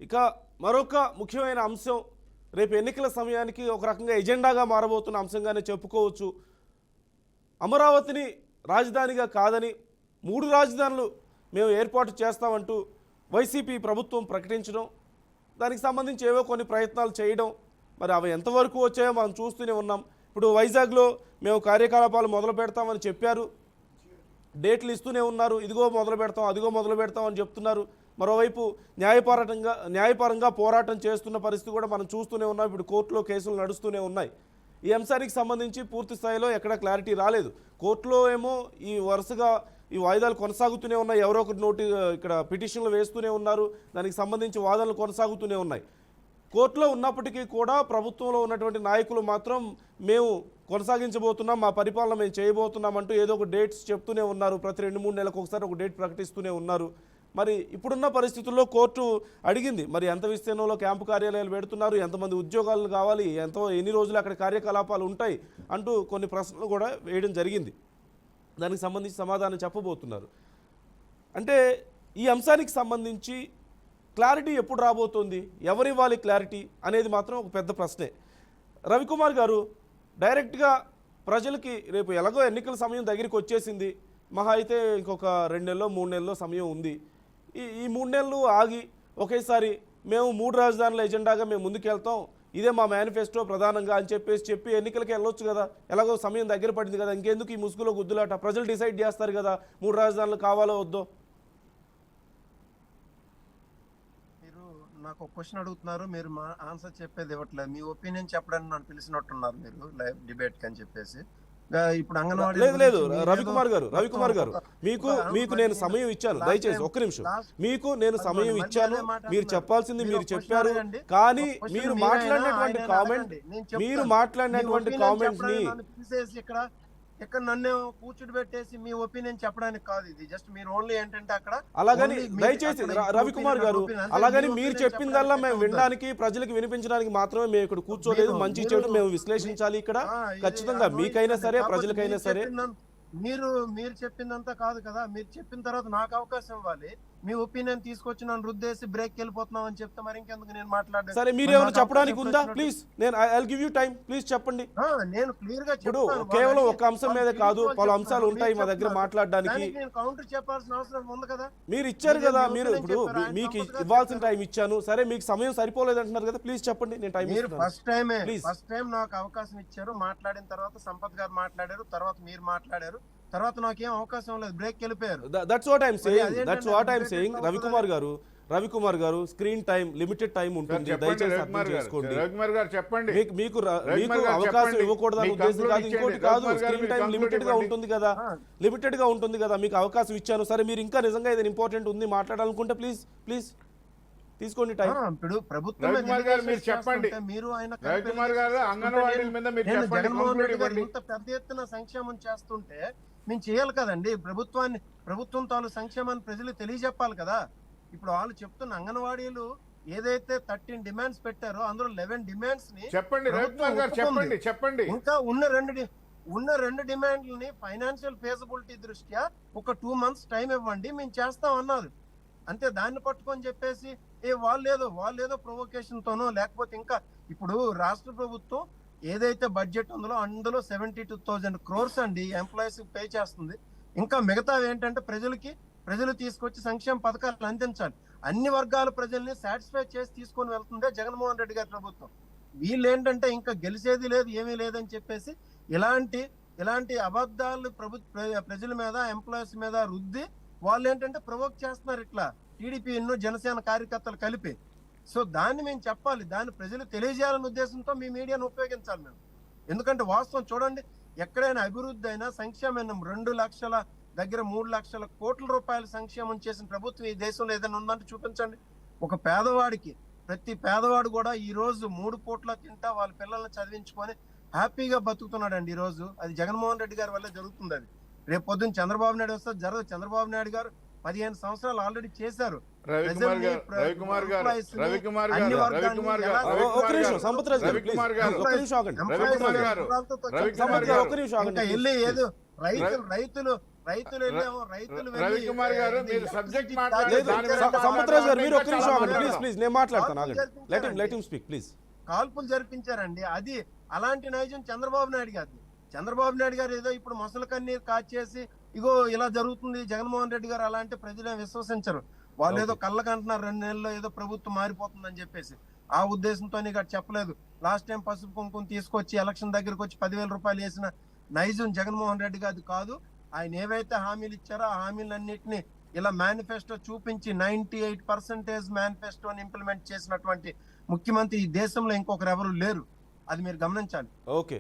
ఇక మరొక ముఖ్యమైన అంశం రేపు ఎన్నికల సమయానికి ఒక రకంగా ఎజెండాగా మారబోతున్న అంశంగానే చెప్పుకోవచ్చు. అమరావతిని రాజధానిగా కాదని 3 రాజధానులు మేము ఏర్పాటు చేస్తామంటూ వైసీపీ ప్రభుత్వం ప్రకటించడం, దానికి సంబంధించి ఏవో కొన్ని ప్రయత్నాలు చేయడం, మరి అవి ఎంతవరకు వచ్చాయో మనం చూస్తూనే ఉన్నాం. ఇప్పుడు వైజాగ్లో మేము కార్యకలాపాలు మొదలు పెడతామని చెప్పారు, డేట్లు ఇస్తూనే ఉన్నారు. ఇదిగో మొదలు పెడతాం, అదిగో మొదలు పెడతాం అని చెప్తున్నారు. మరోవైపు న్యాయపరంగా పోరాటం చేస్తున్న పరిస్థితి కూడా మనం చూస్తూనే ఉన్నాం. ఇప్పుడు కోర్టులో కేసులు నడుస్తూనే ఉన్నాయి. ఈ అంశానికి సంబంధించి పూర్తి స్థాయిలో ఎక్కడ క్లారిటీ రాలేదు. కోర్టులో ఏమో ఈ వరుసగా ఈ వాయిదాలు కొనసాగుతూనే ఉన్నాయి. ఎవరో ఒకటి ఇక్కడ పిటిషన్లు వేస్తూనే ఉన్నారు. దానికి సంబంధించి వాదనలు కొనసాగుతూనే ఉన్నాయి. కోర్టులో ఉన్నప్పటికీ కూడా ప్రభుత్వంలో ఉన్నటువంటి నాయకులు మాత్రం మేము కొనసాగించబోతున్నాం, మా పరిపాలన మేము చేయబోతున్నాం అంటూ ఏదో ఒక డేట్స్ చెప్తూనే ఉన్నారు. ప్రతి 2-3 నెలలకు ఒకసారి ఒక డేట్ ప్రకటిస్తూనే ఉన్నారు. మరి ఇప్పుడున్న పరిస్థితుల్లో కోర్టు అడిగింది, మరి ఎంత విస్తీర్ణంలో క్యాంపు కార్యాలయాలు పెడుతున్నారు, ఎంతమంది ఉద్యోగాలు కావాలి, ఎన్ని రోజులు అక్కడ కార్యకలాపాలు ఉంటాయి అంటూ కొన్ని ప్రశ్నలు కూడా వేయడం జరిగింది. దానికి సంబంధించి సమాధానం చెప్పబోతున్నారు. అంటే ఈ అంశానికి సంబంధించి క్లారిటీ ఎప్పుడు రాబోతోంది, ఎవరివ్వాలి క్లారిటీ అనేది మాత్రం ఒక పెద్ద ప్రశ్నే. రవికుమార్ గారు, డైరెక్ట్గా ప్రజలకి రేపు ఎలాగో ఎన్నికల సమయం దగ్గరికి వచ్చేసింది, మహా అయితే ఇంకొక 2 నెలలో 3 నెలలో సమయం ఉంది. ఈ 3 నెలలు ఆగి ఒకేసారి మేము 3 రాజధానుల ఎజెండాగా మేము ముందుకెళ్తాం, ఇదే మా మేనిఫెస్టో ప్రధానంగా అని చెప్పి ఎన్నికలకి వెళ్ళొచ్చు కదా. ఎలాగో సమయం దగ్గర పడింది కదా, ఇంకెందుకు ఈ ముసుగులో గుద్దులాట, ప్రజలు డిసైడ్ చేస్తారు కదా 3 రాజధానులు కావాలో వద్దో. మీరు నాకు ఒక క్వశ్చన్ అడుగుతున్నారు, మీరు మా ఆన్సర్ చెప్పేది ఇవ్వట్లేదు. మీ ఒపీనియన్ చెప్పడానికి నన్ను పిలిచినట్టున్నారు మీరు లైవ్ డిబేట్ అని చెప్పేసి. ఇప్పుడు అంగన్వాడీ లేదు రవికుమార్ గారు మీకు నేను సమయం ఇచ్చాను, దయచేసి ఒక్క నిమిషం. మీకు నేను సమయం ఇచ్చాను, మీరు చెప్పాల్సింది మీరు చెప్పారు. కానీ మీరు మాట్లాడినటువంటి కామెంట్స్ ని ఇక్కడ నన్ను కూర్చుని పెట్టేసి మీ ఒపీనియన్ చెప్పడానికి కాదు, ఇది జస్ట్ మీరు ఓన్లీ ఏంటంటే అక్కడ అలాగని దయచేసి రవికుమార్ గారు, అలాగని మీరు చెప్పిందల్లా మేము వినడానికి ప్రజలకు వినిపించడానికి మాత్రమే మేము ఇక్కడ కూర్చోలేదు. మంచి చెడు మేము విశ్లేషించాలి ఇక్కడ, ఖచ్చితంగా మీకైనా సరే ప్రజలకైనా సరే. మీరు చెప్పిందంతా కాదు కదా, మీరు చెప్పిన తర్వాత నాకు అవకాశం ఇవ్వాలి. మీ ఒపీనియన్ తీసుకొచ్చి నన్ను రుద్దేసి బ్రేక్ వెళ్ళిపోతున్నాం అని చెప్తే మరి ఇంకెందుకు నేను మాట్లాడాను. సరే మీరు ఏమైనా చెప్పడానికి ఉందా? ప్లీజ్, నేను I give you time, please చెప్పండి. నేను క్లియర్ గా ఇప్పుడు కేవలం ఒక అంశం మీద కాదు, పలు అంశాలు ఉంటాయి మా దగ్గర మాట్లాడడానికి. నేను కౌంటర్ చెప్పాల్సిన అవసరం ఉంది కదా. మీరు ఇచ్చారు కదా, మీరు ఇప్పుడు మీకు ఇవ్వాల్సిన టైం ఇచ్చాను. సరే మీకు సమయం సరిపోలేదు అంటున్నారు కదా, ప్లీజ్ చెప్పండి, నేను టైం ఇస్తాను. ఫస్ట్ టైం నాకు అవకాశం ఇచ్చారు, మాట్లాడిన తర్వాత సంపత్ గారు మాట్లాడారు, తర్వాత మీరు మాట్లాడారు, తర్వాత నాకేం అవకాశం లేదు, బ్రేక్ వెళ్ళిపోయారు. That's what I'm saying Ravikumar గారు స్క్రీన్ టైం లిమిటెడ్ టైం ఉంటుంది, దయచేసి అర్థం చేసుకోండి. మీకు అవకాశం ఇవ్వకూడదని ఉద్దేశం కాదు, ఇంకోటి కాదు. స్క్రీన్ టైం లిమిటెడ్ గా ఉంటుంది కదా, మీకు అవకాశం ఇచ్చాను. సరే మీరు ఇంకా నిజంగా ఏదైనా ఇంపార్టెంట్ ఉంది మాట్లాడాలనుకుంటే ప్లీజ్ తీసుకోండి టైం. ఇప్పుడు ప్రభుత్వం మీరు ఆయన జగన్మోహన్ రెడ్డి గారు ఇంత పెద్ద ఎత్తున సంక్షేమం చేస్తుంటే మేము చేయాలి కదండి. ప్రభుత్వం తాలూ సంక్షేమాన్ని ప్రజలకు తెలియజెప్పాలి కదా. ఇప్పుడు వాళ్ళు చెప్తున్న అంగన్వాడీలు ఏదైతే 13 డిమాండ్స్ పెట్టారో అందులో 11 డిమాండ్స్ ని చెప్పండి. ఇంకా ఉన్న రెండు డిమాండ్లని ఫైనాన్షియల్ ఫేజబిలిటీ దృష్ట్యా ఒక 2 months టైం ఇవ్వండి, మేము చేస్తాం అన్నారు. అంతే, దాన్ని పట్టుకొని చెప్పేసి వాళ్ళేదో ప్రొవోకేషన్ తోనో లేకపోతే ఇంకా ఇప్పుడు రాష్ట్ర ప్రభుత్వం ఏదైతే బడ్జెట్ ఉందో అందులో 72,000 crores అండి ఎంప్లాయీస్ పే చేస్తుంది. ఇంకా మిగతా ఏంటంటే ప్రజలు తీసుకొచ్చి సంక్షేమ పథకాలు అందించాలి. అన్ని వర్గాల ప్రజల్ని సాటిస్ఫై చేసి తీసుకొని వెళ్తుందే జగన్మోహన్ రెడ్డి గారి ప్రభుత్వం. వీళ్ళు ఏంటంటే ఇంకా గెలిచేది లేదు, ఏమీ లేదని చెప్పేసి ఇలాంటి అబద్ధాలు ప్రజల మీద ఎంప్లాయీస్ మీద రుద్ది వాళ్ళు ఏంటంటే ప్రొవోక్ చేస్తున్నారు ఇట్లా టీడీపీ జనసేన కార్యకర్తలు కలిపి. సో దాన్ని మేము చెప్పాలి, దాన్ని ప్రజలు తెలియజేయాలనే ఉద్దేశంతో మీ మీడియాను ఉపయోగించాలి మేము. ఎందుకంటే వాస్తవం చూడండి, ఎక్కడైనా అభివృద్ధి అయినా సంక్షేమం 2 లక్షల దగ్గర 3 లక్షల కోట్ల రూపాయల సంక్షేమం చేసిన ప్రభుత్వం ఈ దేశంలో ఏదైనా ఉందంటే చూపించండి. ఒక పేదవాడికి ప్రతి పేదవాడు కూడా ఈ రోజు 3 పూట్ల తింటా వాళ్ళ పిల్లల్ని చదివించుకొని హ్యాపీగా బతుకుతున్నాడండి ఈ రోజు. అది జగన్మోహన్ రెడ్డి గారి వల్ల జరుగుతుంది. అది రేపు పొద్దున్న చంద్రబాబు నాయుడు వస్తే జరగదు. చంద్రబాబు నాయుడు గారు 15 సంవత్సరాలు ఆల్రెడీ చేశారు. రైతులు వెళ్ళాము, రైతులు వెళ్ళి రవికుమార్ గారు, ఇది మీరు subject electricity మాట్లాడి లేదు దాని మీద సముద్రాజ్ గారు మీరు ఒక్క నిమిషం ఆగండి చాలా ప్లీజ్ ప్లీజ్ నేను మాట్లాడతాను ఆగండి లెట్ హిమ్ స్పీక్ ప్లీజ్. కాల్పులు జరిపించారండి. అది అలాంటి నైజం చంద్రబాబు నాయుడు గారు. చంద్రబాబు నాయుడు గారు ఏదో ఇప్పుడు మొసలు కన్నీరు కాచేసి ఇగో ఇలా జరుగుతుంది, జగన్మోహన్ రెడ్డి గారు అలా అంటే ప్రజలే విశ్వసించరు. వాళ్ళు ఏదో కళ్ళకంటున్నారు 2 నెలల్లో ఏదో ప్రభుత్వం మారిపోతుందని చెప్పేసి. ఆ ఉద్దేశంతో ఇక్కడ చెప్పలేదు. లాస్ట్ టైం పసుపు కుంకుమ తీసుకొచ్చి ఎలక్షన్ దగ్గరకు వచ్చి 10,000 రూపాయలు వేసిన నైజం జగన్మోహన్ రెడ్డి గారి కాదు. ఆయన ఏవైతే హామీలు ఇచ్చారో ఆ హామీలన్నింటినీ ఇలా మేనిఫెస్టో చూపించి 98% మేనిఫెస్టోని ఇంప్లిమెంట్ చేసినటువంటి ముఖ్యమంత్రి ఈ దేశంలో ఇంకొకరు ఎవరు లేరు. అది మీరు గమనించాలి. ఓకే.